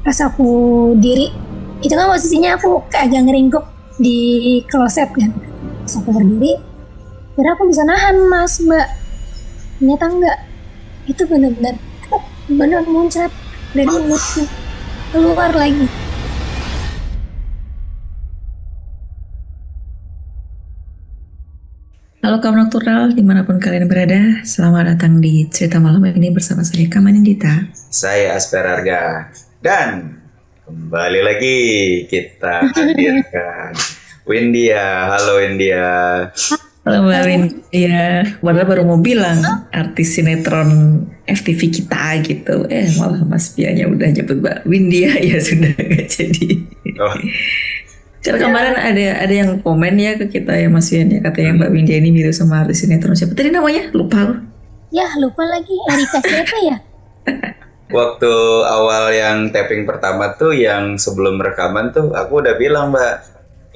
Pas aku diri, itu kan posisinya aku kayak agak ngeringkuk di kloset kan. Pas aku berdiri, kira aku bisa nahan mas mbak, ternyata enggak. Itu benar-benar muncrat dari mulutku keluar lagi. Halo kaum nocturnal, dimanapun kalian berada, selamat datang di cerita malam ini bersama saya Kamanindita. Saya Asperarga dan kembali lagi kita hadirkan Windia. Halo Windia. Halo Mbak Windia, padahal baru mau bilang artis sinetron FTV kita gitu, malah Mas Pianya udah nyebut Mbak Windia, ya sudah gak jadi. Oh, Karena kemarin ada yang komen ya ke kita ya Mas Pian ya, katanya Mbak Windia ini mirip sama artis sinetron siapa tadi namanya? Lupa loh. Ya lupa lagi, Erika siapa ya? waktu awal yang tapping pertama tuh yang sebelum rekaman tuh aku udah bilang Mbak,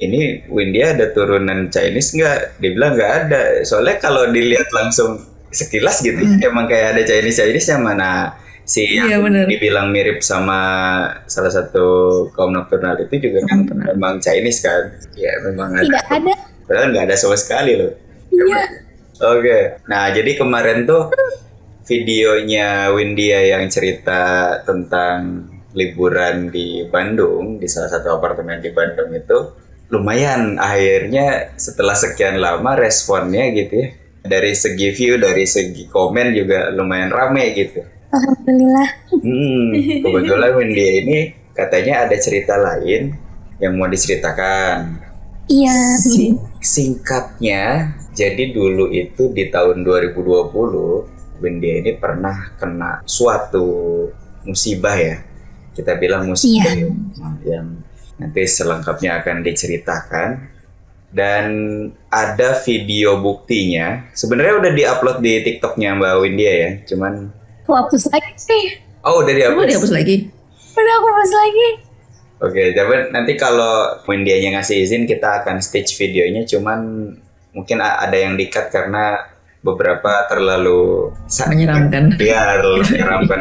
ini Windia ada turunan Chinese nggak? Dia bilang nggak ada. Soalnya kalau dilihat langsung sekilas gitu, emang kayak ada Chinese-nya mana si Iya yang benar. dibilang mirip sama salah satu kaum nocturnal itu juga kan memang Chinese kan? Ya memang ada. Tidak ada. Padahal nggak ada sama sekali loh. Iya. Oke, nah jadi kemarin tuh videonya Windia yang cerita tentang liburan di Bandung, di salah satu apartemen di Bandung itu lumayan akhirnya setelah sekian lama responnya gitu ya. Dari segi view, dari segi komen juga lumayan rame gitu. Alhamdulillah. Kebetulan Windia ini katanya ada cerita lain yang mau diceritakan. Iya. Singkatnya, jadi dulu itu di tahun 2020, Windia ini pernah kena suatu musibah ya. Kita bilang musibah yang nanti selengkapnya akan diceritakan. Dan ada video buktinya. Sebenarnya udah diupload di TikToknya Mbak Windia ya. Cuman Aku hapus lagi sih. oh udah Coba dihapus. dihapus lagi. Udah aku hapus lagi. Oke, tapi nanti kalau Windianya ngasih izin kita akan stitch videonya. Cuman mungkin ada yang di-cut karena beberapa terlalu Menyeramkan. Iya, terlalu menyeramkan.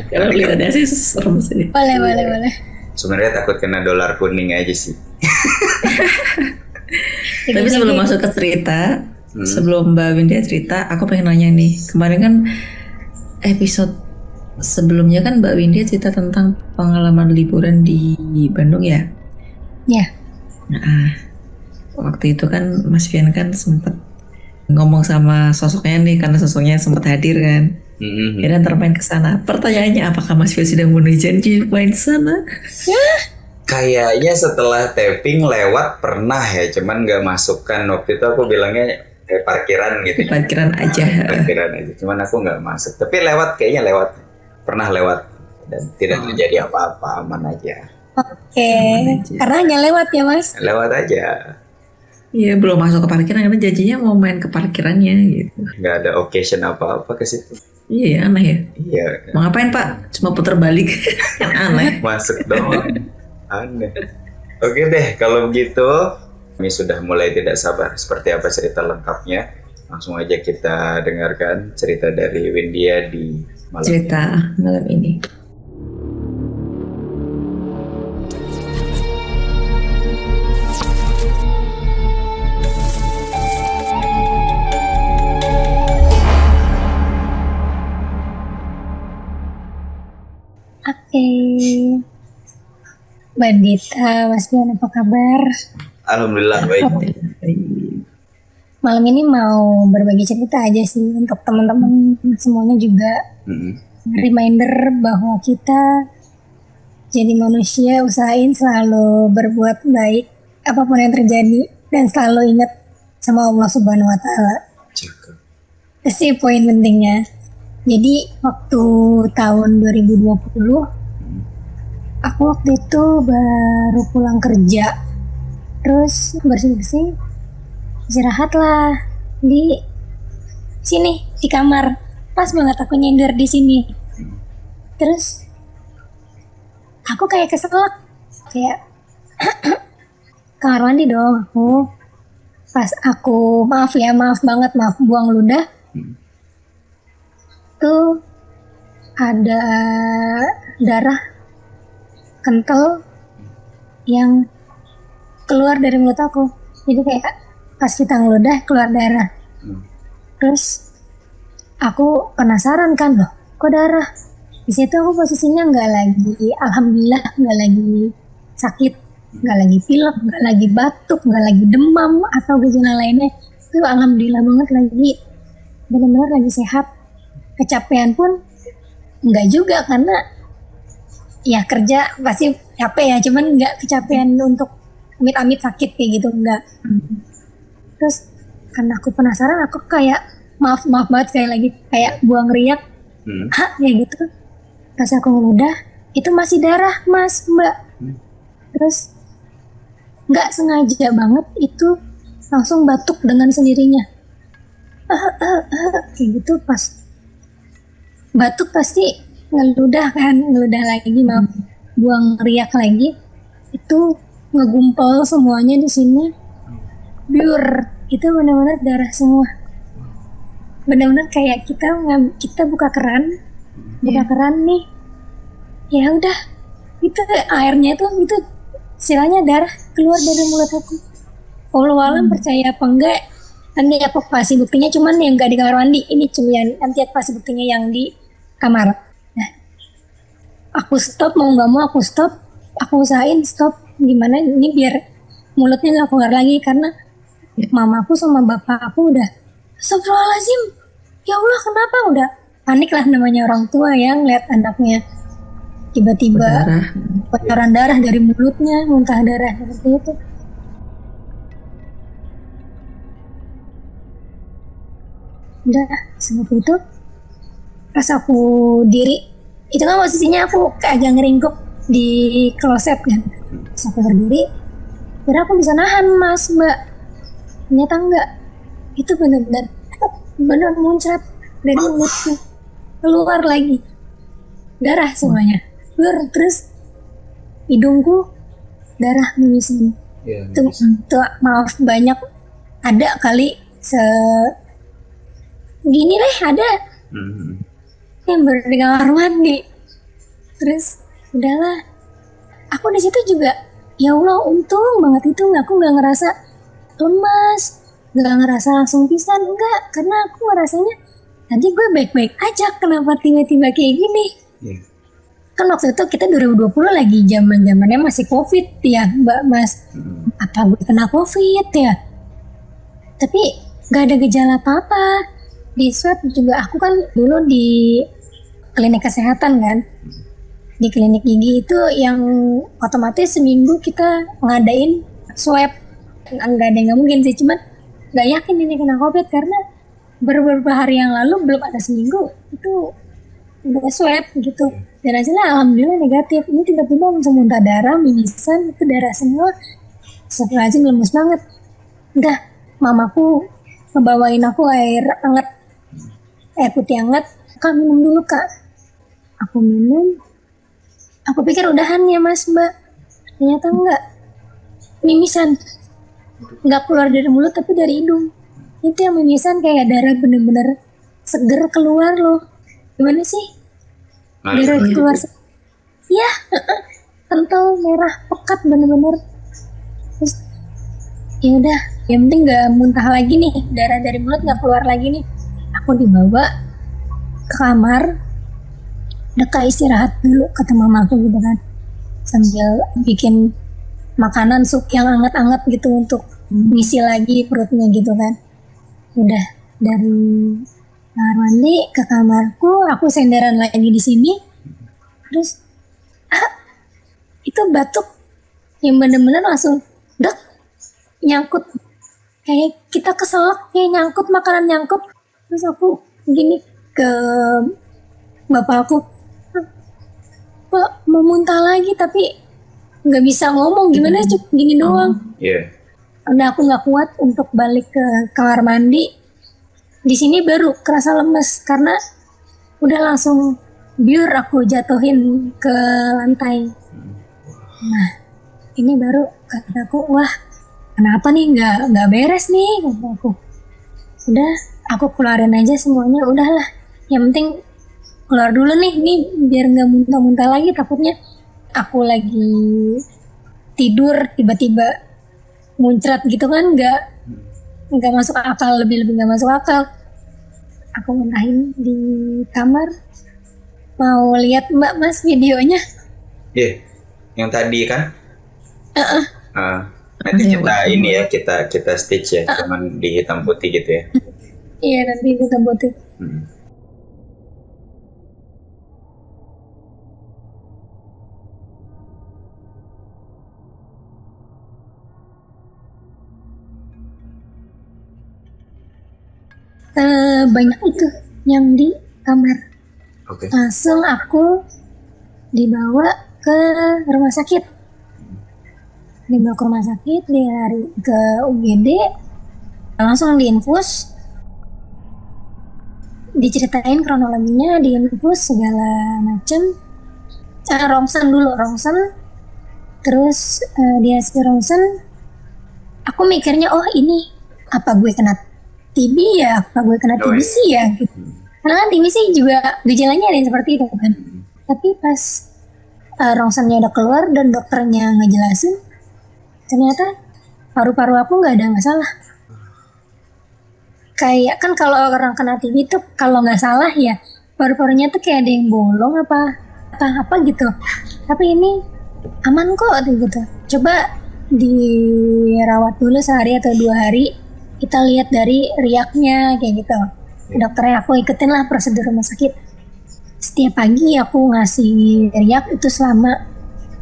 Kalau lihatnya sih serem sih. Boleh. Sebenarnya takut kena dolar kuning aja sih. Tapi sebelum masuk ke cerita, sebelum Mbak Windia cerita, aku pengen nanya nih. Kemarin kan episode sebelumnya kan Mbak Windia cerita tentang pengalaman liburan di Bandung ya. Ya. Nah, waktu itu kan Mas Fian kan sempat ngomong sama sosoknya nih karena sosoknya sempat hadir kan. Dan termain ke sana. Pertanyaannya, apakah Mas Fian sudah memenuhi janji main sana? Kayaknya setelah tapping lewat pernah ya, cuman nggak masukkan. Waktu itu aku bilangnya parkiran gitu. Parkiran aja. Parkiran aja, cuman aku nggak masuk. Tapi kayaknya lewat. Pernah lewat dan tidak terjadi apa-apa, aman aja. Oke. Karena hanya lewat ya mas. Lewat aja. Iya, belum masuk ke parkiran karena janjinya mau main ke parkirannya gitu. Nggak ada occasion apa-apa ke situ. Iya, aneh ya. Iya. Mau ngapain Pak? Cuma putar balik. Kan aneh. Masuk doang. Aneh. Oke deh, kalau begitu kami sudah mulai tidak sabar seperti apa cerita lengkapnya. Langsung aja kita dengarkan cerita dari Windia di malam cerita malam ini. Oke. Mbak Dita, Mas Bian apa kabar? Alhamdulillah baik. Malam ini mau berbagi cerita aja sih untuk teman-teman semuanya juga. Reminder bahwa kita jadi manusia usahain selalu berbuat baik apapun yang terjadi dan selalu ingat sama Allah Subhanahu wa taala. Itu sih poin pentingnya. Jadi waktu tahun 2020 aku waktu itu baru pulang kerja. Terus bersih-bersih, istirahat lah di sini di kamar. Pas banget aku nyender di sini. Terus aku kayak keselak, kayak kamar mandi dong aku. Pas aku maaf banget, buang ludah. Tuh ada darah kental yang keluar dari mulut aku. Jadi kayak pas kita ngeludah keluar darah. Terus aku penasaran kan, loh kok darah. Di situ aku posisinya nggak lagi, alhamdulillah nggak lagi sakit, nggak lagi pilek, nggak lagi batuk, nggak lagi demam atau gejala lainnya. Itu alhamdulillah banget, lagi benar-benar lagi sehat. Kecapean pun nggak juga, karena ya kerja pasti capek ya, cuman nggak kecapean untuk amit-amit sakit kayak gitu, enggak. Terus karena aku penasaran, aku kayak maaf banget sekali lagi, kayak buang riak, ya gitu. Pas aku ngeludah, itu masih darah mas, mbak. Terus nggak sengaja banget itu langsung batuk dengan sendirinya. Kayak gitu. Pas batuk pasti ngeludah lagi, mau buang riak lagi, itu ngegumpal semuanya di sini, biur. Itu benar-benar darah semua, benar-benar kayak kita buka keran nih, ya udah itu airnya itu istilahnya darah keluar dari mulut aku. Walau percaya apa enggak, nanti evakuasi buktinya, cuman yang enggak di kamar mandi, ini cuma nanti evakuasi buktinya yang di kamar. Nah, aku stop, mau nggak mau aku stop, aku usahain stop, gimana ini biar mulutnya nggak keluar lagi, karena mamaku sama bapak aku udah astagfirullahaladzim, ya Allah kenapa, udah panik lah, namanya orang tua yang lihat anaknya tiba-tiba bocoran darah dari mulutnya, muntah darah seperti itu. Udah seperti itu. Pas aku diri, itu kan posisinya aku kayak agak ngeringkuk di kloset kan. Pas aku berdiri, kira aku bisa nahan mas, mbak. Ternyata enggak. Itu benar muncrat dari mulutku, keluar lagi darah semuanya. Terus hidungku darah mimisan. Tuh, maaf banyak, ada kali gini deh, ada yang baru di kamar mandi. Terus udahlah, aku di situ juga ya Allah untung banget itu aku nggak ngerasa lemas, nggak ngerasa langsung pingsan, enggak, karena aku ngerasanya tadi gue baik-baik aja, kenapa tiba-tiba kayak gini. Kan waktu itu kita 2020 lagi zaman-zamannya masih COVID ya mbak mas, apa gue kena COVID ya, tapi nggak ada gejala apa-apa. Di swab juga, aku kan dulu di klinik kesehatan kan, di klinik gigi itu yang otomatis seminggu kita ngadain swab. Nggak ada yang nggak mungkin sih, cuman nggak yakin ini kena COVID karena beberapa hari yang lalu belum ada seminggu itu udah swab gitu, dan hasilnya alhamdulillah negatif. Ini tiba-tiba langsung muntah darah, mimisan, itu darah semua. Astagfirullahaladzim, lemes banget. Udah, mamaku ngebawain aku air putih hangat, kak minum dulu kak. Aku minum, aku pikir udahan ya mas mbak, ternyata enggak, mimisan. Nggak keluar dari mulut tapi dari hidung. Itu yang mimisan kayak darah bener-bener seger keluar loh. Gimana sih? Darah keluar ya, kental, merah, pekat bener-bener. Terus ya udah, yang penting nggak muntah lagi nih, darah dari mulut nggak keluar lagi nih. Aku dibawa ke kamar, udah kayak istirahat dulu kata mamaku gitu kan, sambil bikin makanan sup yang anget-anget gitu untuk ngisi lagi perutnya gitu kan. Udah dari kamar mandi ke kamarku, aku senderan lagi di sini. Terus itu batuk yang bener-bener langsung nyangkut, kayak kita keselak, kayak nyangkut, makanan nyangkut. Terus aku gini ke bapak aku, Pak mau muntah lagi tapi nggak bisa ngomong, gimana cuma gini doang. Udah aku nggak kuat untuk balik ke kamar mandi. Di sini baru kerasa lemes karena udah langsung biur aku jatuhin ke lantai. Nah ini baru kataku, wah kenapa nih nggak beres nih, kataku. Udah aku keluarin aja semuanya, udahlah yang penting keluar dulu nih biar nggak muntah-muntah lagi, takutnya aku lagi tidur tiba-tiba muncrat gitu kan, nggak masuk akal, lebih nggak masuk akal. Aku muntahin di kamar, mau lihat Mbak Mas videonya. Yang tadi kan? Nanti kita stitch ya, cuman di hitam putih gitu ya. Iya, nanti hitam putih. Banyak itu yang di kamar. Langsung aku dibawa ke rumah sakit. Dilari ke UGD, langsung diinfus, diceritain kronologinya, diinfus segala macem. Rongsen, terus di hasil rongsen aku mikirnya, oh ini apa gue kena TB ya, apa gue kena TBC ya gitu. Karena kan TBC juga gejalanya ada yang seperti itu kan. Tapi pas rongsennya udah keluar dan dokternya ngejelasin, ternyata paru-paru aku nggak ada masalah. Kayak kan kalau orang kena TB itu kalau nggak salah ya paru-parunya tuh kayak ada yang bolong apa gitu. Tapi ini aman kok gitu. Coba dirawat dulu sehari atau 2 hari. Kita lihat dari riaknya kayak gitu. Dokternya aku ikutin lah prosedur rumah sakit. Setiap pagi aku ngasih riak itu selama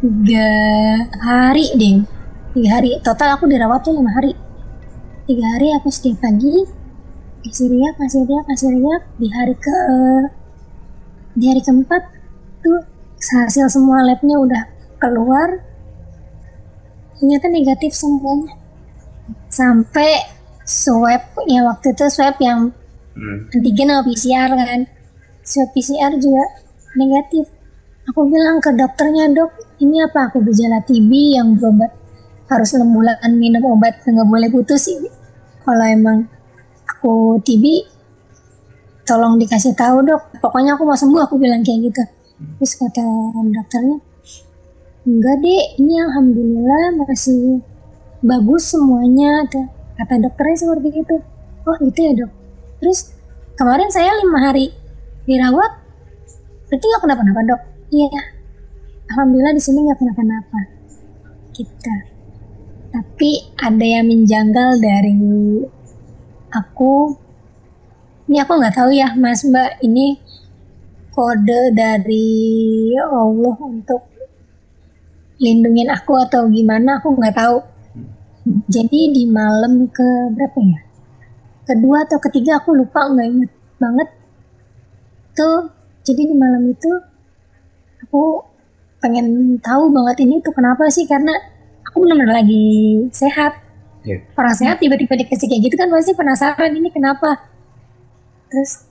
3 hari deh. 3 hari total aku dirawat tuh 5 hari. 3 hari aku setiap pagi kasih riak. Di hari keempat tuh hasil semua labnya udah keluar, ternyata negatif semuanya. Sampai swab ya, waktu itu swab yang antigen atau PCR kan, swab PCR juga negatif. Aku bilang ke dokternya, dok ini apa aku gejala TB yang berobat harus 6 bulan minum obat nggak boleh putus sih. Kalau emang aku TB tolong dikasih tahu dok, pokoknya aku mau sembuh, aku bilang kayak gitu. Terus kata dokternya, enggak deh, ini alhamdulillah masih bagus semuanya, kata dokternya seperti itu. Oh gitu ya dok. Terus kemarin saya 5 hari dirawat, berarti nggak kenapa-napa dok? Iya, alhamdulillah di sini nggak kenapa-napa. Kita. Tapi ada yang menjanggal dari aku. Ini aku nggak tahu ya Mas Mbak, ini kode dari Allah untuk lindungin aku atau gimana, aku nggak tahu. Jadi di malam ke berapa ya? Kedua atau ketiga aku lupa, nggak inget banget. Tuh, jadi di malam itu aku pengen tahu banget ini tuh kenapa sih, karena aku benar-benar lagi sehat. Orang sehat tiba-tiba dikasih kayak gitu kan pasti penasaran ini kenapa. Terus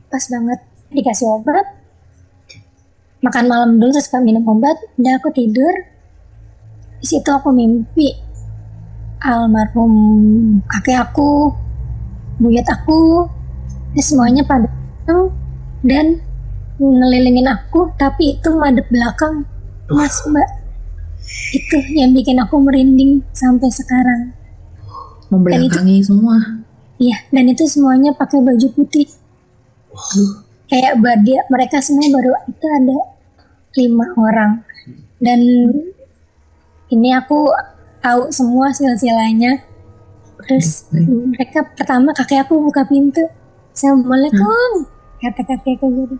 pas banget dikasih obat, makan malam dulu terus minum obat, udah aku tidur. Di situ aku mimpi almarhum kakek aku, buyut aku, semuanya pada datang dan ngelilingin aku, tapi itu madep belakang Mas Mbak. Itu yang bikin aku merinding sampai sekarang. Membelakangi semua. Iya, dan itu semuanya pakai baju putih. Kayak mereka semua baru itu ada 5 orang. Dan ini aku tahu semua silsilahnya. Terus mereka pertama kakek aku buka pintu. Assalamualaikum. Kata kakek aku gitu.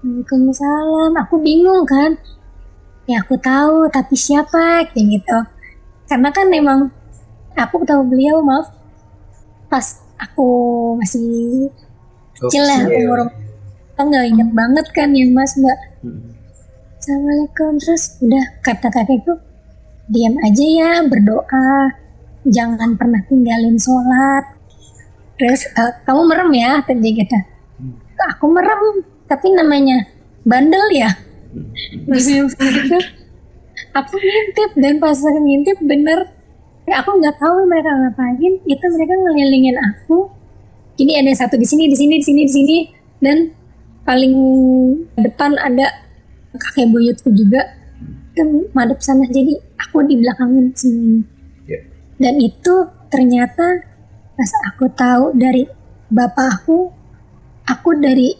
Waalaikumsalam. Aku bingung kan. Ya aku tahu, tapi siapa kayak gitu. Karena kan memang aku tahu beliau, maaf, pas aku masih kecil lah, umur nggak inget banget kan ya Mas Mbak. Assalamualaikum. Terus udah kata kakekku, diam aja ya, berdoa, jangan pernah tinggalin sholat. Terus kamu merem ya, tadi kata. Aku merem, tapi namanya bandel ya. Terus itu aku ngintip, dan pas aku ngintip bener, aku nggak tahu mereka ngapain. Itu mereka ngelilingin aku. Jadi ada satu di sini, dan paling depan ada kakek buyutku juga. dan madep sana, jadi aku di belakangin semuanya. Dan itu ternyata pas aku tahu dari bapak aku dari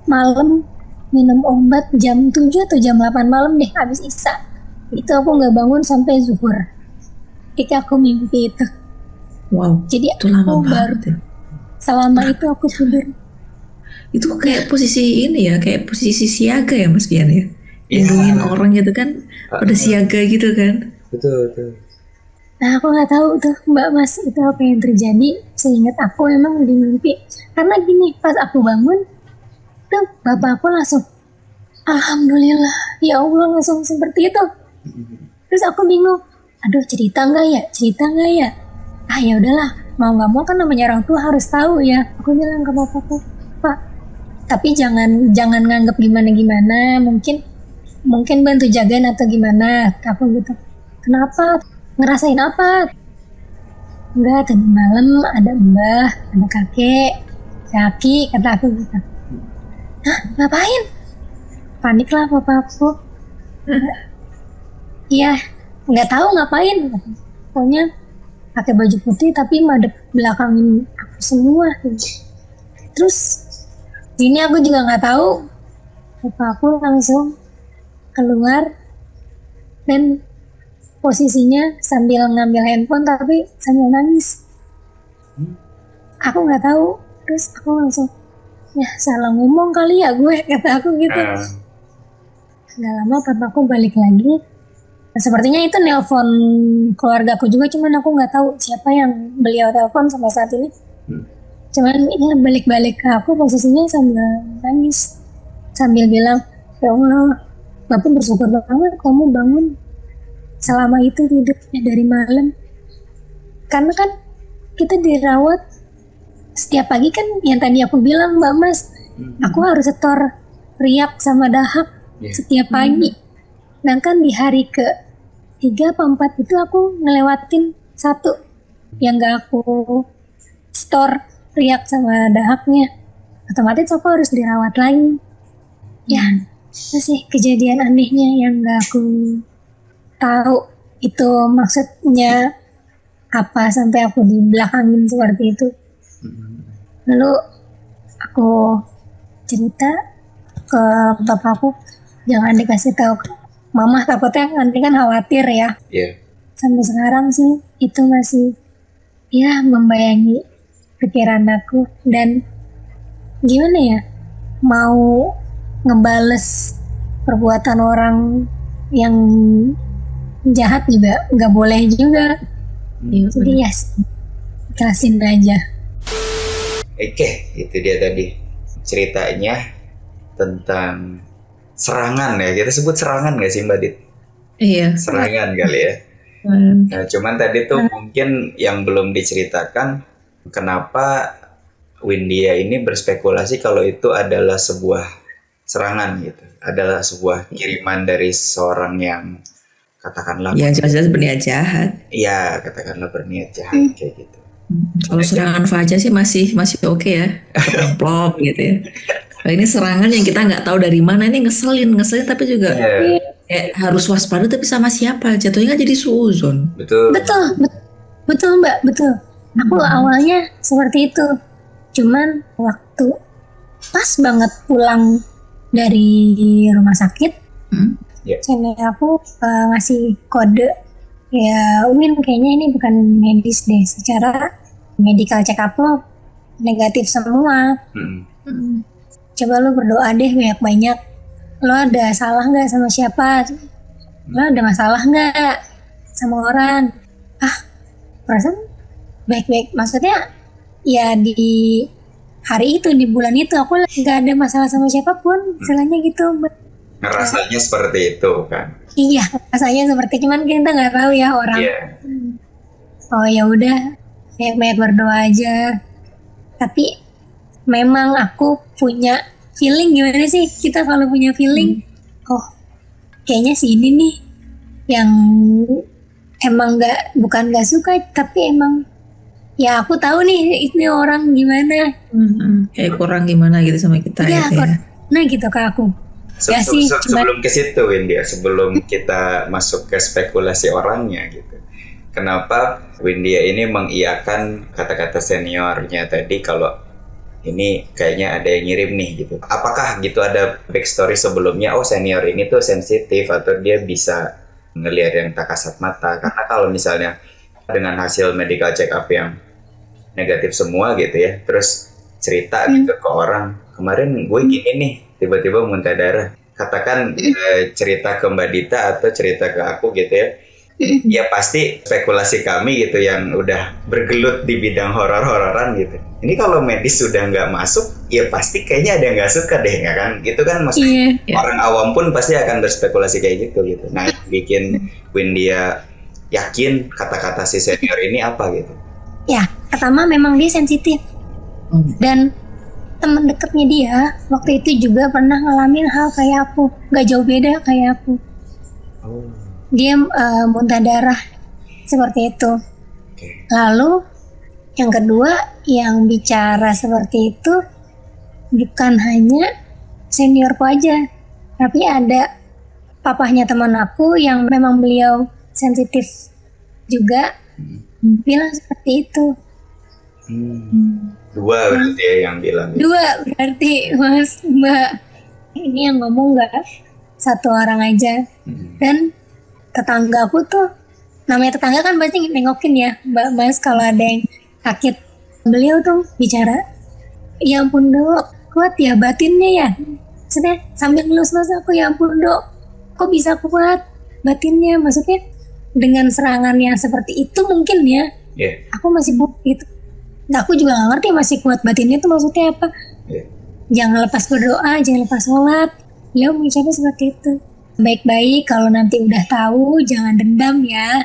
malam minum obat jam 7 atau jam 8 malam deh, habis isya. Itu aku nggak bangun sampai zuhur. Ketika aku mimpi itu. Wow. Jadi itu lama banget ya. Selama itu aku tidur. Itu kayak posisi ini ya, kayak posisi siaga ya Mas Fian ya. Lindungin orang gitu kan, pada siaga gitu kan. Betul. Nah aku nggak tahu tuh Mbak Mas itu apa yang terjadi. Seingat aku emang di mimpi. Karena gini, pas aku bangun tuh bapak aku langsung alhamdulillah ya Allah, langsung seperti itu. Terus aku bingung, aduh cerita nggak ya? Ah ya udahlah, mau nggak mau kan namanya orang tua harus tahu ya. Aku bilang ke bapakku, Pak, tapi jangan nganggep gimana, mungkin bantu jagain atau gimana. Aku gitu, kenapa, ngerasain apa? Enggak, tadi malam ada mbah, ada kakek, kata aku gitu. Hah, ngapain? Panik lah papaku. Iya, nggak tahu ngapain. Pokoknya pakai baju putih tapi madep belakangin aku semua. Terus ini aku juga nggak tahu. Papaku langsung keluar dan posisinya sambil ngambil handphone tapi sambil nangis. Aku nggak tahu. Terus aku langsung, ya salah ngomong kali ya gue, kata aku gitu. Gak lama papaku balik lagi. Sepertinya itu nelpon keluargaku juga, cuman aku nggak tahu siapa yang beliau telepon sampai saat ini. Cuman ya balik ke aku posisinya sambil nangis, sambil bilang, ya Allah, Bapak bersyukur banget kamu bangun selama itu tidurnya dari malam. Karena kan kita dirawat setiap pagi kan, yang tadi aku bilang Mbak Mas, aku harus setor riak sama dahak setiap pagi. Dan kan di hari ke 3 atau 4 itu aku ngelewatin 1 yang gak aku store riak sama dahaknya. Otomatis aku harus dirawat lagi. Ya, itu sih kejadian anehnya yang gak aku tahu itu maksudnya apa sampai aku di belakangin seperti itu. Lalu aku cerita ke bapakku, jangan dikasih tahu mama, takutnya nanti kan khawatir ya. Sampai sekarang sih itu masih ya membayangi pikiran aku. Dan gimana ya, mau ngebales perbuatan orang yang jahat juga nggak boleh juga. Jadi ya ikhlasin aja. Oke, itu dia tadi ceritanya tentang serangan ya. Kita sebut serangan nggak sih Mbak Dit? Iya. Serangan kali ya. Nah, cuman tadi tuh mungkin yang belum diceritakan kenapa Windia ini berspekulasi kalau itu adalah sebuah serangan gitu. Adalah sebuah kiriman dari seorang yang katakanlah yang jelas-jelas berniat jahat. Iya, katakanlah berniat jahat kayak gitu. Kalau serangan Fajar sih masih oke ya, plop gitu ya. Nah, ini serangan yang kita nggak tahu dari mana, ini ngeselin tapi juga kayak harus waspada, tapi sama siapa, jatuhnya jadi suuzon. Betul Mbak, betul. Aku awalnya seperti itu, cuman waktu pas banget pulang dari rumah sakit, channel aku ngasih kode, ya Win kayaknya ini bukan medis deh, secara medical check up lo negatif semua. Coba lo berdoa deh banyak-banyak. Lo ada salah nggak sama siapa? Lo ada masalah nggak sama orang? Perasaan baik-baik. Maksudnya ya di hari itu, di bulan itu aku nggak ada masalah sama siapapun. Istilahnya gitu. Ngerasanya seperti itu kan? Iya, rasanya seperti, cuman kita nggak tahu ya orang. Oh ya udah, banyak berdoa aja. Tapi memang aku punya feeling, gimana sih kita kalau punya feeling, oh kayaknya si ini nih yang emang bukan nggak suka, tapi emang ya aku tahu nih ini orang gimana, kayak kurang gimana gitu sama kita ya, gitu ya. Nah gitu ke aku. Sebelum ke situ Windy, sebelum kita masuk ke spekulasi orangnya gitu. Kenapa Windy ini mengiyakan kata-kata seniornya tadi kalau ini kayaknya ada yang ngirim nih gitu. Apakah gitu ada backstory sebelumnya, oh senior ini tuh sensitif atau dia bisa ngelihat yang tak kasat mata? Karena kalau misalnya dengan hasil medical check up yang negatif semua gitu ya, terus cerita gitu ke orang, kemarin gue gini nih, tiba-tiba muntah darah. Katakan cerita ke Mbak Dita atau cerita ke aku gitu ya, ya pasti spekulasi kami gitu yang udah bergelut di bidang horor-hororan gitu. Ini kalau medis sudah nggak masuk, ya pasti kayaknya ada yang nggak suka deh, nggak kan? Gitu kan maksudnya orang awam pun pasti akan berspekulasi kayak gitu gitu. Nah, yang bikin Windia yakin kata-kata si senior ini apa gitu? Ya, pertama memang dia sensitif. Dan teman dekatnya dia waktu itu juga pernah ngalamin hal kayak aku, nggak jauh beda kayak aku. Dia muntah darah seperti itu. Lalu yang kedua, yang bicara seperti itu bukan hanya seniorku aja, tapi ada papahnya teman aku yang memang beliau sensitif juga, bilang seperti itu. Dua berarti ya yang bilang. Dua berarti Mas, Mbak. Ini yang ngomong nggak satu orang aja. Dan tetangga aku tuh, namanya tetangga kan pasti nengokin ya Mbak Mas kalau ada yang sakit. Beliau tuh bicara, ya ampun dok, kuat ya batinnya ya. Maksudnya sambil ngelus-ngelus aku, ya ampun dok, kok bisa kuat batinnya? Maksudnya dengan serangan yang seperti itu mungkin ya. Aku masih gitu. Nah, aku juga gak ngerti masih kuat batinnya itu maksudnya apa. Jangan lepas berdoa, jangan lepas sholat. Beliau mengucapnya seperti itu. Baik-baik, kalau nanti udah tahu jangan dendam ya.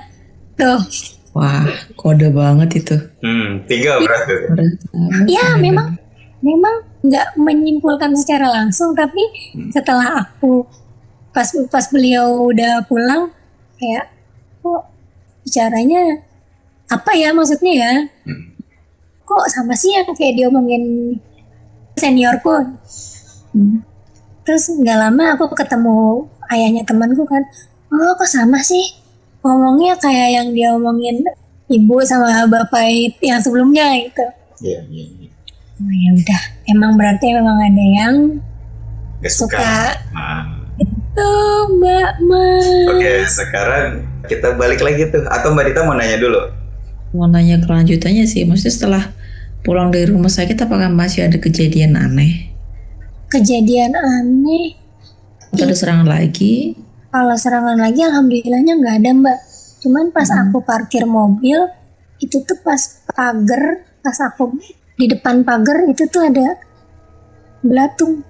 Tuh. Wah, kode banget itu. 3 berarti. Ya, memang nggak menyimpulkan secara langsung, tapi setelah aku pas beliau udah pulang, kayak kok bicaranya apa ya maksudnya ya? Kok sama sih yang kayak diomongin seniorku. Terus nggak lama aku ketemu ayahnya temanku kan, oh kok sama sih ngomongnya kayak yang dia omongin ibu sama bapak yang sebelumnya gitu. Oh, ya udah, emang berarti memang ada yang gak suka. Itu Mbak Mas. Oke, sekarang kita balik lagi tuh. Atau Mbak Dita mau nanya dulu? Mau nanya kelanjutannya sih, maksudnya setelah pulang dari rumah sakit apakah masih ada kejadian aneh? Kejadian aneh? Atau ada serangan lagi? Kalau serangan lagi alhamdulillahnya nggak ada Mbak. Cuman pas aku parkir mobil, itu tuh pas aku di depan pagar itu tuh ada belatung.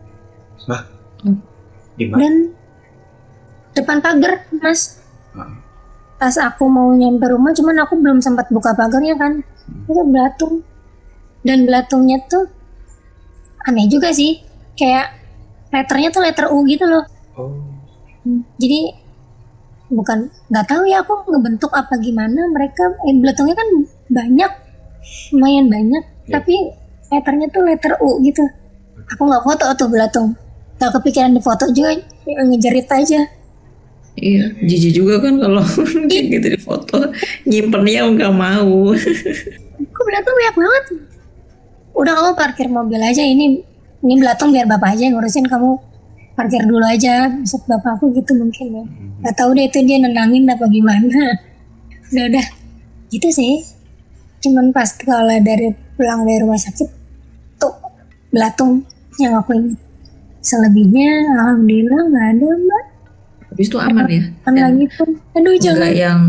Di mana? Dan depan pagar Mas. Pas aku mau nyampe rumah, cuman aku belum sempat buka pagarnya kan. Itu belatung. Dan belatungnya tuh aneh juga sih. Kayak letternya tuh letter U gitu loh. Jadi bukan, nggak tahu ya aku ngebentuk apa gimana mereka. Belatungnya kan banyak, lumayan banyak, tapi letternya tuh letter U gitu. Aku nggak foto tuh belatung, nggak kepikiran di foto juga, ngejerit aja. Iya, jijik juga kan kalau kayak gitu di foto, nyimpennya nggak mau. Kok belatung banyak banget? Udah kamu parkir mobil aja, ini belatung biar bapak aja yang ngurusin, kamu parkir dulu aja, besok bapak aku gitu mungkin ya. Gak tahu deh itu dia nenangin apa gimana. Udah gitu sih. Cuman pas kalau pulang dari rumah sakit tuh belatung yang aku ingat. Selebihnya alhamdulillah nggak ada Mbak. Habis itu aman ya? Lagi pun, aduh jangan.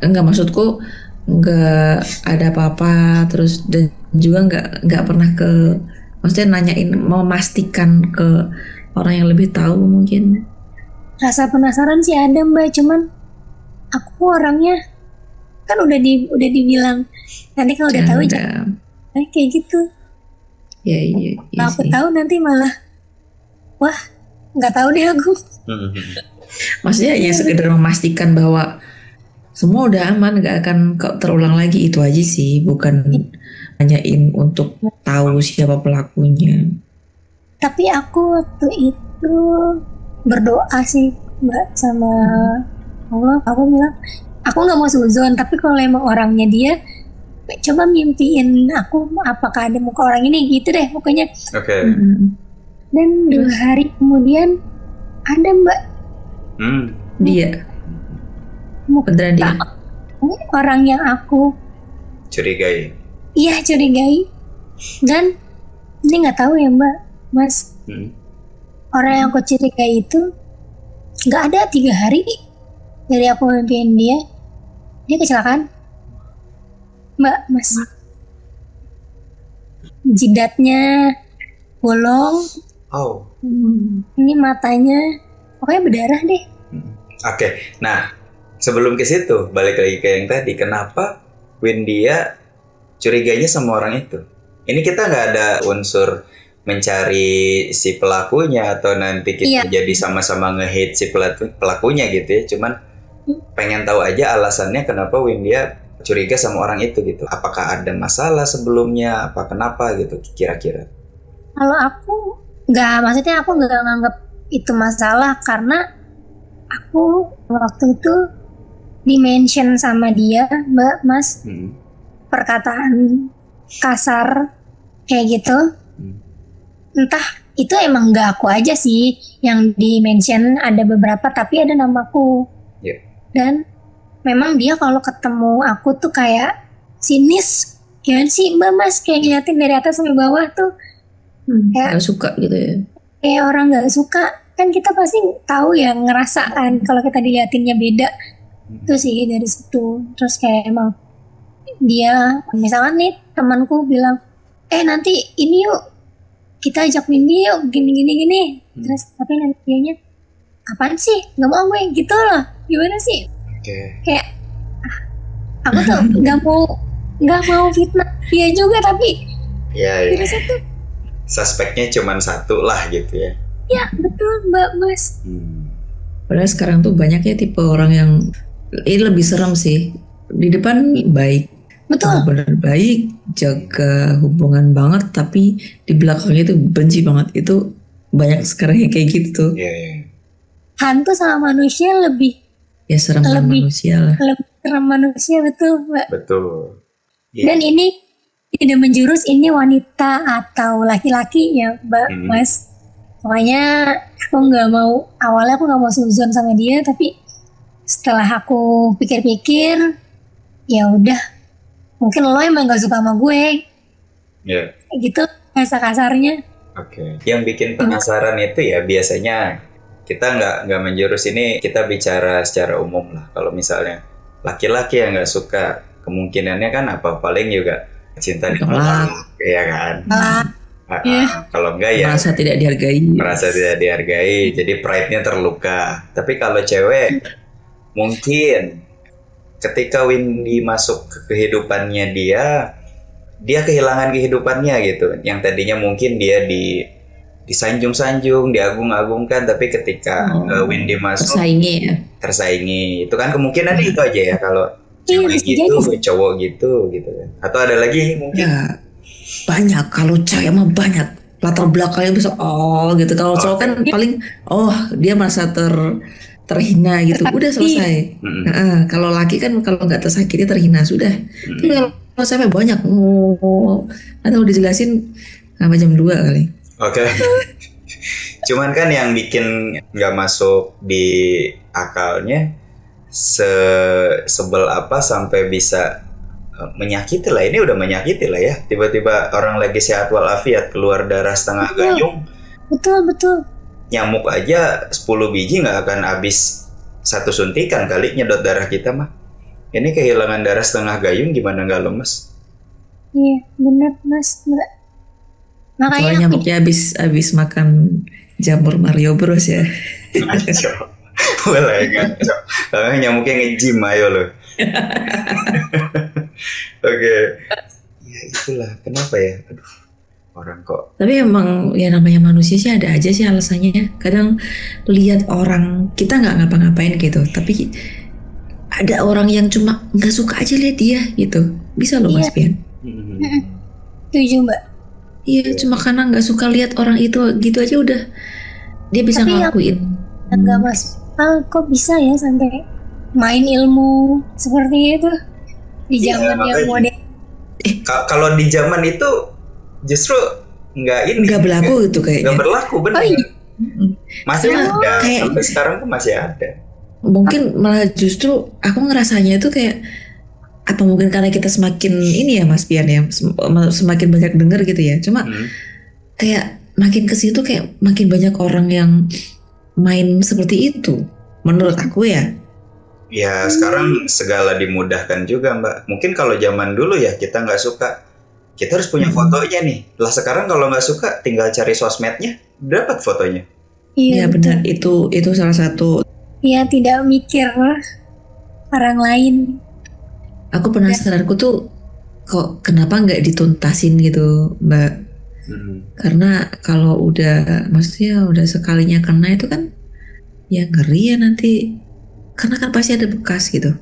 Enggak maksudku nggak ada apa-apa terus, dan juga nggak pernah maksudnya nanyain, memastikan ke orang yang lebih tahu mungkin. Rasa penasaran sih ada Mbak, cuman aku orangnya kan udah dibilang nanti kalau udah tahu jangan kayak gitu. Iya aku tahu nanti malah wah nggak tahu deh aku. Maksudnya ya sekedar memastikan bahwa semua udah aman, nggak akan terulang lagi, itu aja sih, bukan nanyain untuk tahu siapa pelakunya. Tapi aku waktu itu tuh berdoa sih Mbak sama Allah. Aku bilang aku nggak mau suzon, tapi kalau emang orangnya dia, coba mimpiin aku apakah ada muka orang ini gitu deh pokoknya. Oke. Dan 2 hari kemudian ada Mbak. Dia beneran dia orang yang aku curigai. Iya curigai. Dan ini nggak tahu ya Mbak Mas, orang yang aku curigai itu nggak ada 3 hari dari aku mimpiin dia kecelakaan Mbak Mas. Jidatnya bolong. Ini matanya pokoknya berdarah deh. Oke. Nah, sebelum ke situ, balik lagi ke yang tadi. Kenapa Windia curiganya sama orang itu? Ini kita nggak ada unsur mencari si pelakunya atau nanti kita jadi sama-sama nge-hate si pelakunya gitu ya. Cuman pengen tahu aja alasannya kenapa Windia curiga sama orang itu gitu. Apakah ada masalah sebelumnya? Apa kenapa gitu kira-kira? Kalau aku maksudnya aku nggak nganggap itu masalah karena aku waktu itu dimention sama dia Mbak Mas, perkataan kasar kayak gitu. Entah itu emang nggak aku aja sih yang di-mention, ada beberapa tapi ada namaku. Dan memang dia kalau ketemu aku tuh kayak sinis, ya sih Mbak Mas, kayak ngeliatin dari atas sampai bawah tuh kayak gak suka gitu ya. Kayak orang nggak suka, kan kita pasti tahu ya, ngerasaan kalau kita diliatinnya beda. Itu sih dari situ. Terus kayak emang dia, misalkan nih temanku bilang, nanti ini yuk kita ajak Windy yuk gini. Terus tapi nanti dianya, apaan sih, nggak mau gue gitu loh, gimana sih? Kayak aku tuh nggak mau fitnah dia juga, tapi dari situ suspeknya cuma satu lah gitu ya. Ya betul Mbak Mas. Padahal sekarang tuh banyak ya tipe orang yang ini lebih serem sih. Di depan baik, benar baik, jaga hubungan banget, tapi di belakangnya itu benci banget. Itu banyak sekarang yang kayak gitu tuh. Hantu sama manusia lebih serem manusia lah. Lebih serem manusia, betul Mbak. Betul. Dan ini tidak menjurus ini wanita atau laki-laki ya Mbak Mas. Pokoknya awalnya aku nggak mau suzon sama dia, tapi setelah aku pikir-pikir, ya udah, mungkin lo emang nggak suka sama gue. Gitu bahasa kasarnya. Yang bikin penasaran itu ya biasanya kita nggak menjurus, ini kita bicara secara umum lah. Kalau misalnya laki-laki yang nggak suka, kemungkinannya kan paling juga cinta ditolak, ya kan? Kalau enggak ya merasa tidak dihargai, jadi pride-nya terluka. Tapi kalau cewek, mungkin ketika Windy masuk ke kehidupannya dia kehilangan kehidupannya gitu. Yang tadinya mungkin dia disanjung-sanjung, diagung-agungkan, tapi ketika Windy masuk tersaingi. Itu kan kemungkinan itu aja ya kalau cewek gitu, cowok gitu kan. Atau ada lagi mungkin? Ya, banyak. Kalau cewek mah banyak. Latar belakangnya bisa gitu. Kalau cowok kan paling dia merasa terhina gitu. Udah selesai. Kalau laki kan kalau nggak tersakiti terhina sudah. Tapi kalau cewek banyak. Atau dijelasin sampai jam 2 kali. Cuman kan yang bikin nggak masuk di akalnya, sebel apa sampai bisa menyakiti lah. Ini udah menyakiti lah ya. Tiba-tiba orang lagi sehat walafiat keluar darah setengah gayung. Betul. Nyamuk aja 10 biji nggak akan habis 1 suntikan kali nyedot darah kita mah. Ini kehilangan darah setengah gayung gimana nggak lemes? Iya benar Mas. Makanya nyamuknya habis makan jamur Mario Bros ya. Boleh ngaco. Nyamuknya nge-gym ayo loh. Ya itulah kenapa ya. Aduh, orang kok. Tapi emang ya namanya manusia sih ada aja sih alasannya. Kadang lihat orang kita nggak ngapa-ngapain gitu, tapi ada orang yang cuma nggak suka aja lihat dia gitu. Bisa loh Mas Pian. Setuju Mbak. Iya, cuma karena nggak suka lihat orang itu gitu aja Dia bisa Tapi ngelakuin. Enggak Mas, kok bisa ya sampai main ilmu seperti itu di zaman yang modern? Kalau di zaman itu justru nggak berlaku gitu kayaknya. Nggak berlaku, benar. Oh, iya. Masih ada, sampai sekarang tuh masih ada. Mungkin malah justru aku ngerasanya itu kayak apa mungkin karena kita semakin ini ya Mas Pian ya, semakin banyak denger gitu ya. Cuma kayak makin ke situ kayak makin banyak orang yang main seperti itu. Menurut aku ya. Ya sekarang segala dimudahkan juga Mbak. Mungkin kalau zaman dulu ya kita nggak suka, kita harus punya fotonya nih. Lah sekarang kalau nggak suka tinggal cari sosmednya, dapat fotonya. Iya benar, itu salah satu. Iya, tidak mikir orang lain. Aku penasaran, aku tuh kok kenapa nggak dituntasin gitu Mbak? Karena kalau maksudnya udah sekalinya kena itu kan ya ngeri ya nanti. Karena kan pasti ada bekas gitu.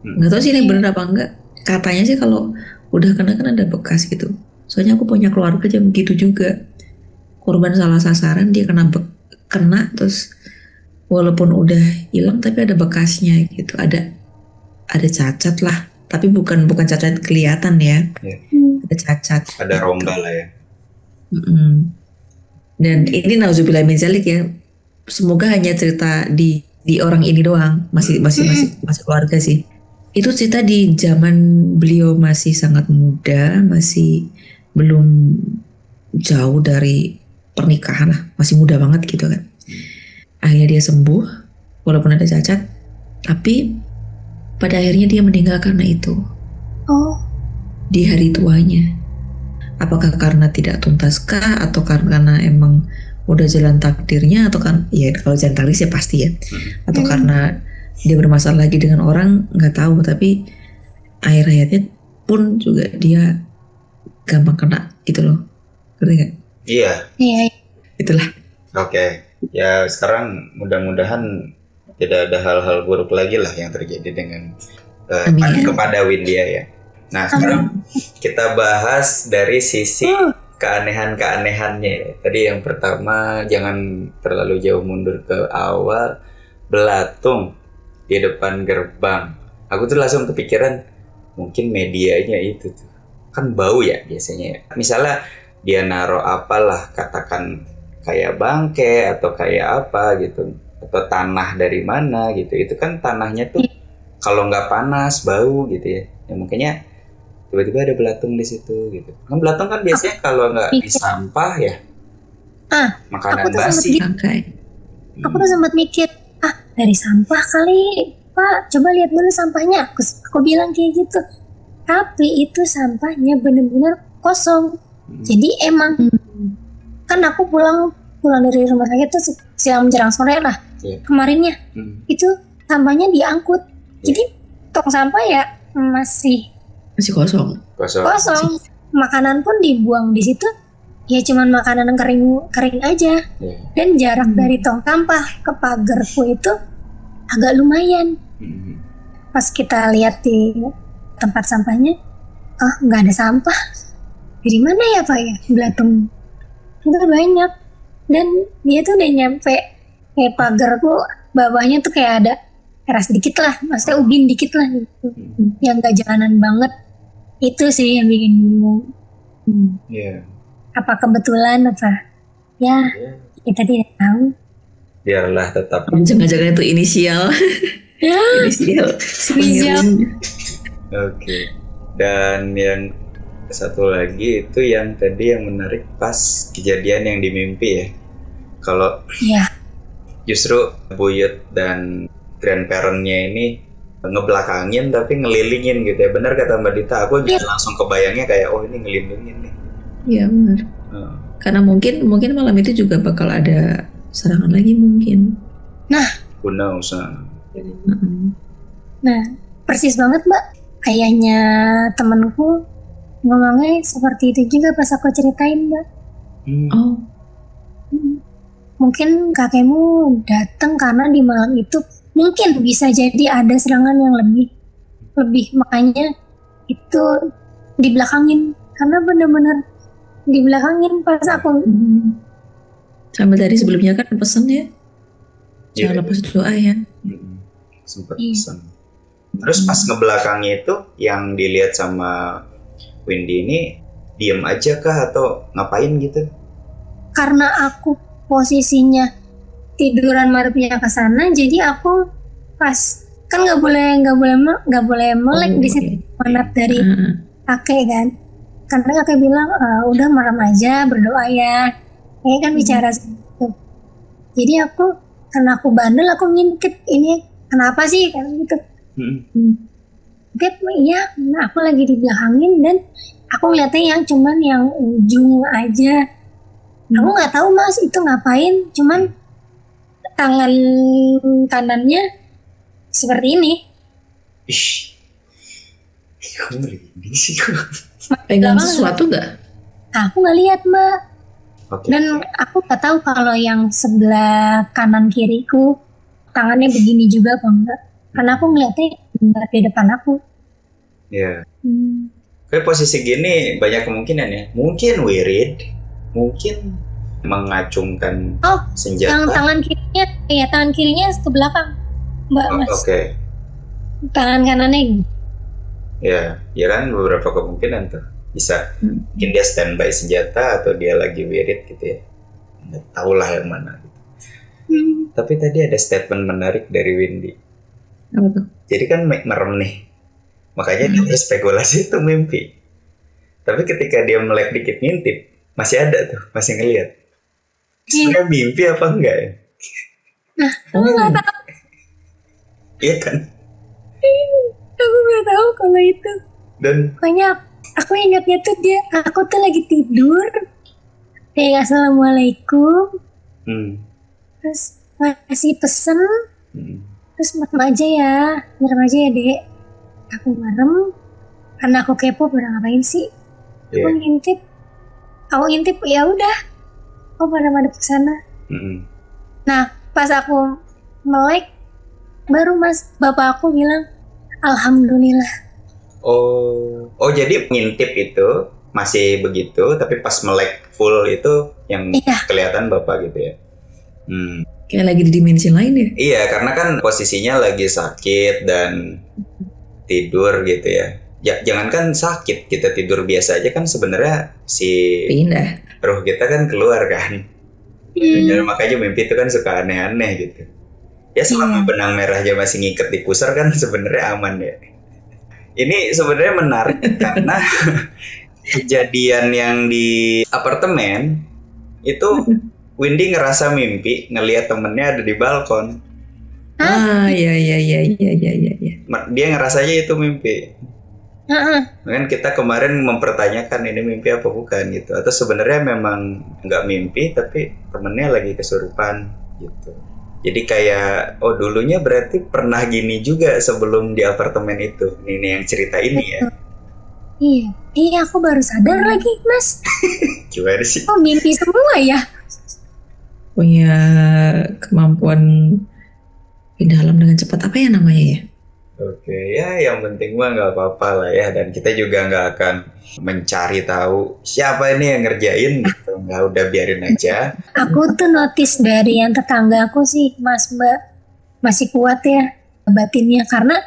Nggak tahu sih ini bener apa enggak. Katanya sih kalau udah kena kan ada bekas gitu. Soalnya aku punya keluarga jam begitu juga. Korban salah sasaran, dia kena terus walaupun udah hilang tapi ada bekasnya gitu. Ada cacat lah. Tapi bukan cacat kelihatan ya. Ada cacat. Ada rongga lah ya. Dan ini nauzubillah min dzalik ya. Semoga hanya cerita di orang ini doang, masih keluarga sih. Itu cerita di zaman beliau masih sangat muda, masih belum jauh dari pernikahan lah, masih muda banget gitu kan. Akhirnya dia sembuh, walaupun ada cacat, tapi pada akhirnya dia meninggal karena itu. Oh. Di hari tuanya. Apakah karena tidak tuntaskah atau karena emang udah jalan takdirnya, atau kan ya kalau jalan takdir sih pasti ya, atau karena dia bermasalah lagi dengan orang, nggak tahu. Tapi akhir hayatnya pun juga dia gampang kena gitu loh, ngerti nggak? Iya. Itulah. Oke. Ya sekarang mudah-mudahan tidak ada hal-hal buruk lagi lah yang terjadi dengan kepada Windia ya. Nah sekarang kita bahas dari sisi keanehan-keanehannya. Tadi yang pertama, jangan terlalu jauh mundur ke awal, belatung di depan gerbang. Aku tuh langsung kepikiran, mungkin medianya itu tuh kan bau ya biasanya ya. Misalnya dia naruh apalah, katakan kayak bangke atau kayak apa gitu, atau tanah dari mana gitu, itu kan tanahnya tuh kalau nggak panas bau gitu ya. Ya makanya tiba-tiba ada belatung di situ gitu. Kan belatung kan biasanya kalau nggak di sampah ya, makanan basi. Aku tuh sempat mikir, dari sampah kali, Pak. Coba lihat dulu sampahnya. Aku bilang kayak gitu. Tapi itu sampahnya benar-benar kosong. Jadi emang kan aku pulang dari rumah sakit tuh siang menjelang sore lah. Kemarinnya itu sampahnya diangkut. Jadi tong sampah ya masih kosong. Makanan pun dibuang di situ, ya cuman makanan kering aja. Dan jarak dari tong sampah ke pagarku itu agak lumayan. Pas kita lihat di tempat sampahnya, nggak ada sampah. Dari mana ya Pak ya belatung? Itu banyak. Dan dia tuh udah nyampe kayak pagarku, bawahnya tuh kayak ada teras dikit lah, maksudnya ubin dikit lah gitu, yang gak jalanan banget. Itu sih yang bikin bingung. Apa kebetulan apa? Ya, kita tidak tahu. Biarlah tetap. Jangan-jangan itu inisial. Inisial. Oke. Dan yang satu lagi itu yang tadi yang menarik pas kejadian yang di mimpi ya. Kalau justru buyut dan grandparentnya ini ngebelakangin tapi ngelilingin gitu ya. Benar kata Mbak Dita, aku jadi langsung kebayangnya kayak ini ngelindungin nih. Iya benar. Karena mungkin malam itu juga bakal ada serangan lagi mungkin. Nah, nah persis banget Mbak. Ayahnya temanku ngomongnya seperti itu juga pas aku ceritain Mbak. Mungkin kakekmu datang karena di malam itu mungkin bisa jadi ada serangan yang lebih makanya itu dibelakangin, karena benar-benar dibelakangin pas aku Sambil tadi sebelumnya kan pesen ya, jangan lepas doa ya. Sempat pesan. Terus pas ngebelakangi itu yang dilihat sama Windy ini diem aja kah atau ngapain gitu? Karena aku posisinya tiduran madepnya ke sana, jadi aku pas kan nggak boleh melek di situ manat dari kakek kan. Karena kakek bilang udah merem aja, berdoa ya. Kakek kan bicara seperti. Jadi karena aku bandel, aku ngintip ini kenapa sih kan gitu. Iya, aku lagi di belakangin dan aku ngeliatnya yang cuman yang ujung aja. Aku nggak tahu mas itu ngapain, cuman tangan kanannya seperti ini. Kamu ini sih. Pegang sesuatu nggak? Aku nggak lihat mbak. Dan aku nggak tahu kalau yang sebelah kanan kiriku tangannya begini juga apa enggak. Karena aku ngeliatnya nggak di depan aku. Iya. Kayak posisi gini banyak kemungkinan ya. Mungkin wirid, mungkin mengacungkan senjata. Yang tangan kirinya ke belakang, mbak mas. Oke. Tangan kanannya. Ya kan beberapa kemungkinan tuh. Bisa mungkin dia standby senjata atau dia lagi wirid gitu ya. Nggak tahu lah yang mana. Tapi tadi ada statement menarik dari Windy. Apa tuh? Jadi kan merem nih. Makanya dia berspekulasi itu mimpi. Tapi ketika dia melek dikit ngintip, masih ada tuh, masih ngelihat. Sebenarnya mimpi apa enggak ya? Nah, aku nggak tahu. Iya kan? Aku nggak tahu kalau itu. Dan pokoknya aku ingatnya tuh aku tuh lagi tidur. Kayak assalamualaikum. Terus ngasih pesen. Terus merem aja ya dek. Aku merem. Karena aku kepo pada ngapain sih. Aku ngintip ya udah. Aku pada madep ke sana. Nah pas aku melek, baru bapak aku bilang alhamdulillah. Oh jadi ngintip itu masih begitu, tapi pas melek full itu yang kelihatan bapak gitu ya. Kayak lagi di dimensi lain ya? Iya, karena kan posisinya lagi sakit dan tidur gitu ya. Jangankan sakit, kita tidur biasa aja kan sebenarnya pindah. Ruh kita kan keluar kan. Dan makanya mimpi itu kan suka aneh-aneh gitu. Ya selama benang merah aja masih ngikat di pusar kan sebenarnya aman ya. Ini sebenarnya menarik karena kejadian yang di apartemen itu Windy ngerasa mimpi ngelihat temennya ada di balkon. Iya. Dia ngerasanya itu mimpi. Kan kita kemarin mempertanyakan ini mimpi apa bukan gitu, atau sebenarnya memang nggak mimpi tapi temennya lagi kesurupan gitu. Jadi kayak dulunya berarti pernah gini juga sebelum di apartemen itu. Ini yang cerita ini ya. Iya aku baru sadar lagi mas. Gimana sih? Mimpi semua ya. Punya kemampuan pindah alam dengan cepat, apa ya namanya ya? Oke, ya yang penting mah nggak apa-apa lah ya, dan kita juga nggak akan mencari tahu siapa ini yang ngerjain gitu, nggak, udah biarin aja. Aku tuh notice dari yang tetangga aku sih, Mas Mbak, masih kuat ya batinnya, karena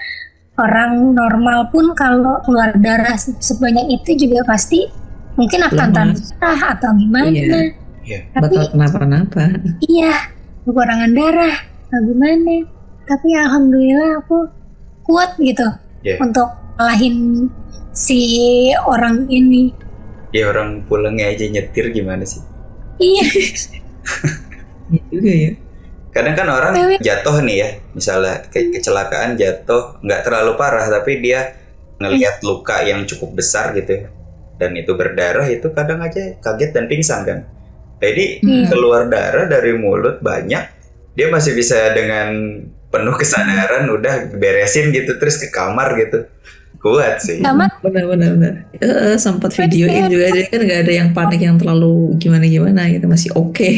orang normal pun kalau keluar darah sebanyak itu juga pasti mungkin akan tanpa atau gimana. Tapi bakal kenapa-napa. Iya, kekurangan darah atau gimana. Tapi alhamdulillah aku kuat gitu untuk ngalahin si orang ini. Ya orang pulangnya aja nyetir gimana sih? Iya. Iya juga ya. Kadang kan orang jatuh nih ya, misalnya kecelakaan jatuh nggak terlalu parah tapi dia ngelihat luka yang cukup besar gitu dan itu berdarah, itu kadang aja kaget dan pingsan kan. Jadi keluar darah dari mulut banyak, dia masih bisa dengan penuh kesadaran udah beresin gitu terus ke kamar gitu. Kuat sih. Benar. Sempat videoin juga, jadi kan nggak ada yang panik yang terlalu gimana gitu, masih oke.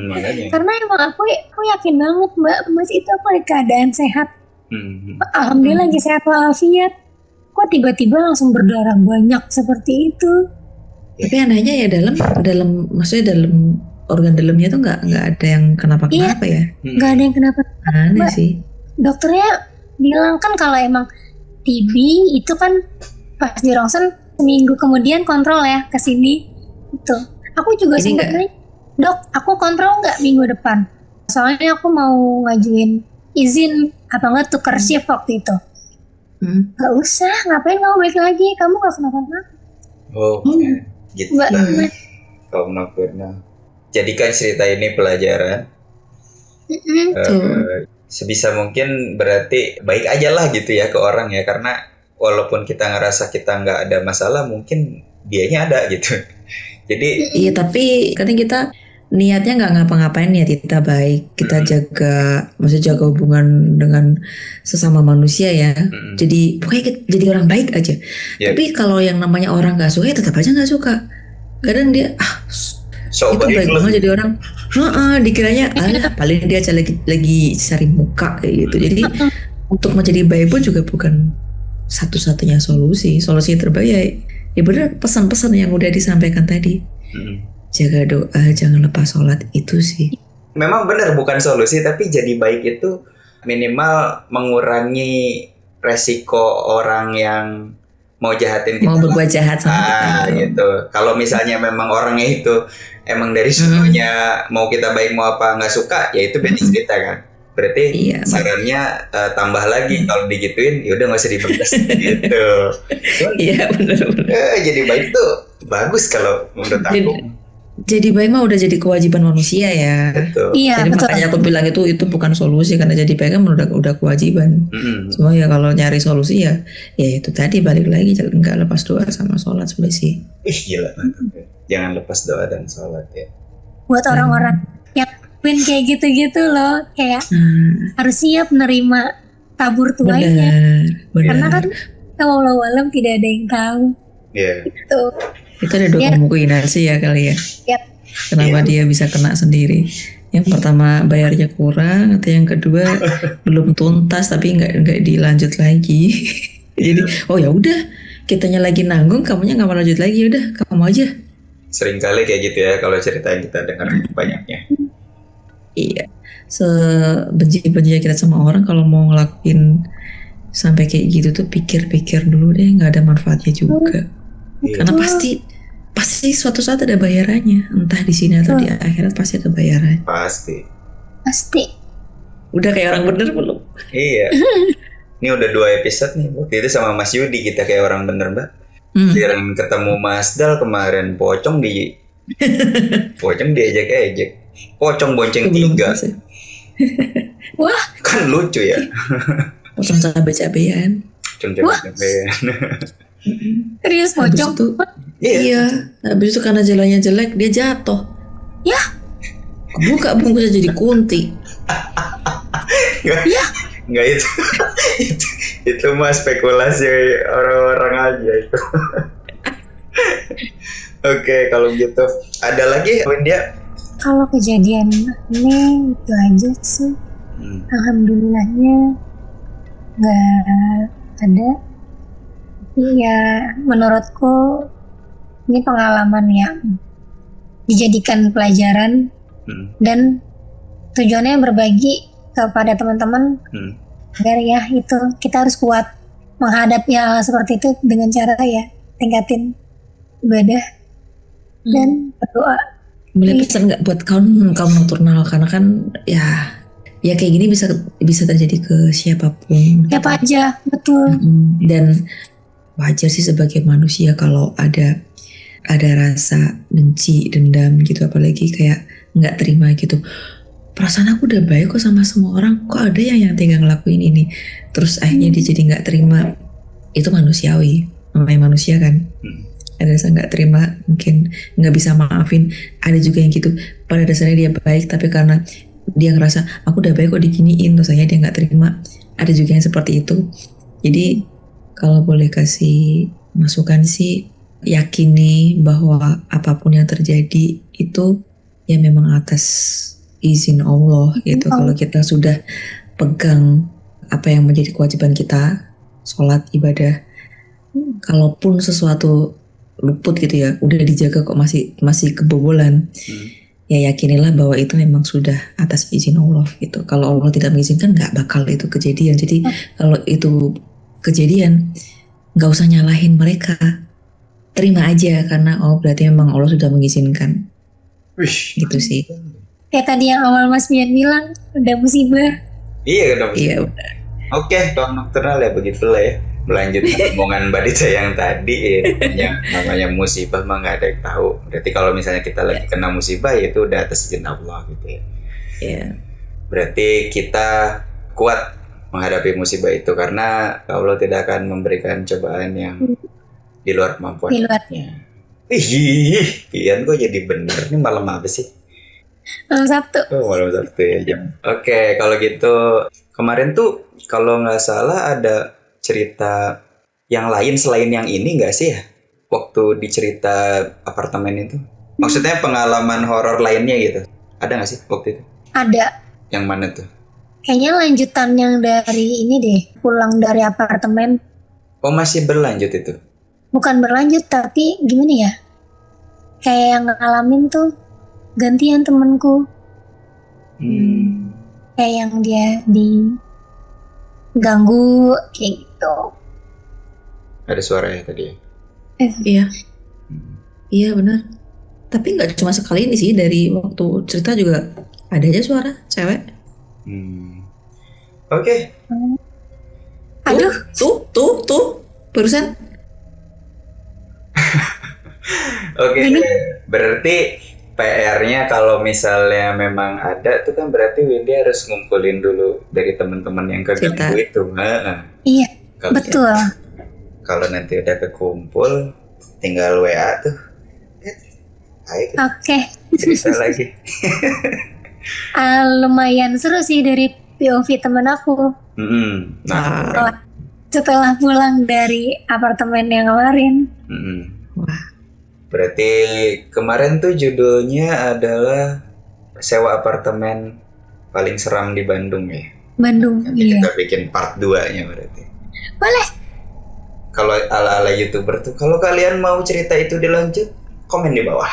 Makanya. Karena emang aku yakin banget Mbak, Mas itu aku di keadaan sehat. Alhamdulillah lagi sehat walafiat. Kok tiba-tiba langsung berdarah banyak seperti itu? Tapi anehnya ya dalam maksudnya dalam organ dalamnya tuh nggak ada yang kenapa-kenapa ya. Nggak ada yang kenapa. Aneh sih. Dokternya bilang kan kalau emang TB itu kan pas di ronsen seminggu kemudian kontrol ya ke sini itu. Aku juga sempat nanya, dok, aku kontrol nggak minggu depan? Soalnya aku mau ngajuin izin apa nggak tukar shift waktu itu. Gak usah, ngapain kamu balik lagi? Kamu gak kenapa-napa. Oh, gitu lah. Kaum Nokturna. Jadikan cerita ini pelajaran. Sebisa mungkin berarti baik aja lah gitu ya ke orang ya, karena walaupun kita ngerasa kita nggak ada masalah, mungkin dianya ada gitu. Jadi iya, tapi kadang kita niatnya nggak ngapa-ngapain, niat kita baik, kita jaga hubungan dengan sesama manusia ya. Jadi pokoknya kita jadi orang baik aja. Tapi kalau yang namanya orang nggak suka ya tetap aja nggak suka. Kadang dia itu baik banget jadi orang, dikiranya paling dia lagi cari muka kayak gitu. Jadi untuk menjadi baik pun juga bukan satu-satunya solusi terbaik ya benar pesan-pesan yang udah disampaikan tadi. Jaga doa, jangan lepas sholat, itu sih. Memang benar bukan solusi, tapi jadi baik itu minimal mengurangi resiko orang yang mau jahatin kita. Mau berbuat jahat sama kita. Gitu. Kalau misalnya memang orangnya itu emang dari sukunya mau kita baik mau apa nggak suka, ya itu beda cerita kan. Berarti sarannya tambah lagi kalau digituin, yaudah nggak usah dipedas gitu. Iya benar. Jadi baik tuh bagus kalau menurut aku. Jadi baik mah udah jadi kewajiban manusia ya. Betul. Iya, jadi betul. Makanya aku bilang itu bukan solusi, karena jadi baik kan udah kewajiban. Cuma ya kalau nyari solusi ya itu tadi balik lagi, nggak lepas doa sama sholat sudah sih. Gila, jangan lepas doa dan sholat ya. Buat orang-orang yang kayak gitu-gitu loh, kayak harus siap menerima tabur tuanya. Benar. Karena kan walau alam tidak ada yang tahu. Iya. Itu ada dua kemungkinan sih ya kali ya. Kenapa dia bisa kena sendiri? Yang pertama bayarnya kurang, atau yang kedua belum tuntas tapi nggak dilanjut lagi. Jadi ya udah, kitanya lagi nanggung, kamunya nggak mau lanjut lagi, udah kamu aja. Sering kali kayak gitu ya kalau cerita yang kita dengar banyaknya. Iya, sebenci-bencinya kita sama orang, kalau mau ngelakuin sampai kayak gitu tuh pikir-pikir dulu deh, nggak ada manfaatnya juga. Karena pasti suatu saat ada bayarannya, entah di sini atau di akhirat pasti ada bayaran. Pasti. Udah kayak orang bener belum? Iya. Ini udah 2 episode nih. Waktu itu sama Mas Yudi kita kayak orang bener, Mbak. Kirain ketemu Mas Dal kemarin, Pocong diejek-ejek. Pocong bonceng 3. Wah, kan lucu ya. Pocong cabe-cabean. Serius pocong? Iya. Habis itu karena jalannya jelek dia jatuh. Ya. Buka bungkusnya jadi kunti. Ya. Enggak itu mah spekulasi orang-orang aja itu. Oke, kalau gitu ada lagi Windia? Kalau kejadian aneh itu aja sih. Alhamdulillahnya nggak ada. Iya, menurutku ini pengalaman yang dijadikan pelajaran dan tujuannya berbagi kepada teman-teman agar ya itu kita harus kuat menghadapi hal seperti itu dengan cara ya tingkatin ibadah dan berdoa. Boleh pesan nggak buat kaum nokturnal, karena kan ya kayak gini bisa terjadi ke siapapun. Siapa aja, betul. Dan wajar sih sebagai manusia kalau ada rasa benci, dendam gitu, apalagi kayak nggak terima gitu. Perasaan aku udah baik kok sama semua orang, kok ada yang tega ngelakuin ini, terus akhirnya dia jadi nggak terima. Itu manusiawi, namanya manusia kan. Ada rasa nggak terima, mungkin nggak bisa maafin. Ada juga yang gitu, pada dasarnya dia baik, tapi karena dia ngerasa aku udah baik kok diginiin, terus akhirnya dia nggak terima. Ada juga yang seperti itu. Jadi kalau boleh kasih masukan sih, yakini bahwa apapun yang terjadi itu ya memang atas izin Allah gitu. Kalau kita sudah pegang apa yang menjadi kewajiban kita, sholat, ibadah, kalaupun sesuatu luput gitu ya, udah dijaga kok masih kebobolan, ya yakinilah bahwa itu memang sudah atas izin Allah gitu. Kalau Allah tidak mengizinkan nggak bakal itu kejadian. Jadi kalau itu kejadian nggak usah nyalahin mereka, terima aja karena berarti memang Allah sudah mengizinkan. Gitu sih. Kayak tadi yang awal Mas Bian bilang udah musibah. Iya udah musibah. Iya. Oke, kalau nocturnal ya begitulah ya. Melanjutkan omongan Mbak Dita yang tadi ya, namanya musibah mah nggak ada yang tahu. Berarti kalau misalnya kita lagi kena musibah ya itu udah atas izin Allah gitu ya. Iya. Berarti kita kuat menghadapi musibah itu karena Allah tidak akan memberikan cobaan yang di luar kemampuannya. Ih, Pian kok jadi bener nih malam apa sih? Malam Sabtu. Oh, malam Sabtu ya jam. Oke, kalau gitu kemarin tuh kalau nggak salah ada cerita yang lain selain yang ini nggak sih ya? Waktu di cerita apartemen itu. Maksudnya pengalaman horor lainnya gitu. Ada nggak sih waktu itu? Ada. Yang mana tuh? Kayaknya lanjutan yang dari ini deh. Pulang dari apartemen. Oh, masih berlanjut itu? Bukan berlanjut, tapi gimana ya? Kayak yang ngalamin tuh gantian temenku. Kayak yang dia diganggu kayak gitu. Ada suara ya tadi ya? Iya. Iya benar. Tapi nggak cuma sekali ini sih, dari waktu cerita juga ada aja suara cewek. Oke. Aduh. Tuh barusan. Oke. Berarti PR-nya kalau misalnya memang ada tuh kan berarti Windy harus ngumpulin dulu dari teman-teman yang keganggu itu. Iya, betul. Kalau nanti udah kekumpul, tinggal WA tuh. Oke. Cerita lagi. Lumayan seru sih dari POV temen aku. Nah, setelah pulang dari apartemen yang kemarin. Wah. Berarti kemarin tuh judulnya adalah sewa apartemen paling seram di Bandung ya. Bandung. Nanti kita bikin part 2-nya berarti. Boleh. Kalau ala-ala YouTuber tuh, kalau kalian mau cerita itu dilanjut, komen di bawah.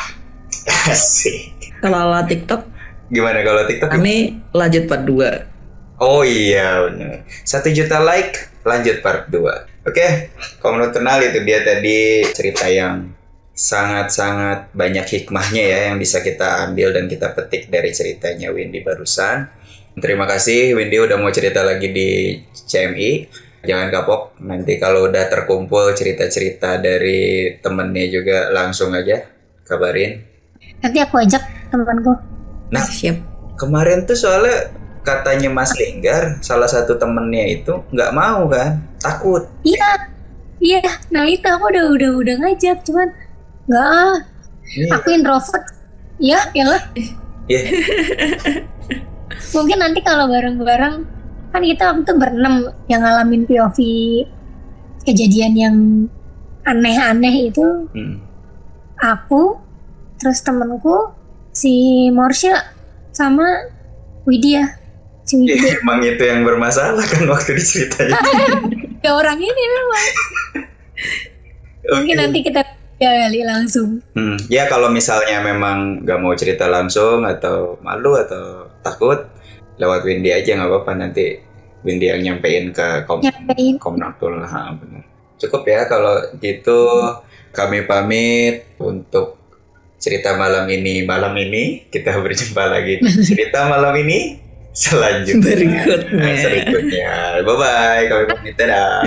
Asik. Kalau ala TikTok, gimana kalau TikTok? kami lanjut part 2. Oh iya benar. 1 juta like, lanjut part 2. Oke, kalau menurut kenal itu dia tadi cerita yang sangat-sangat banyak hikmahnya ya yang bisa kita ambil dan kita petik dari ceritanya Windy barusan. Terima kasih Windy udah mau cerita lagi di CMI. Jangan kapok, nanti kalau udah terkumpul cerita-cerita dari temennya juga langsung aja kabarin. Nanti aku ajak temanku. Nah, siap. Kemarin tuh soalnya katanya Mas Linggar, salah satu temennya itu nggak mau kan, takut. Iya. Nah itu aku udah ngajak, cuman nggak. Aku introvert. Ya lah. Iya. Mungkin nanti kalau bareng-bareng, kan kita waktu itu berenam yang ngalamin POV kejadian yang aneh-aneh itu. Aku, terus temenku si Morsha sama Widya. Emang itu yang bermasalah kan waktu diceritain. Ya orang ini memang. Mungkin nanti kita kali langsung. Ya kalau misalnya memang gak mau cerita langsung atau malu atau takut, lewat Windy aja nggak apa-apa, nanti Windy yang nyampein ke Komnatul lah. Benar. Cukup ya kalau gitu, kami pamit untuk cerita malam ini. Kita berjumpa lagi cerita malam ini selanjutnya. Berikutnya. Bye bye, kami pamit, dadah.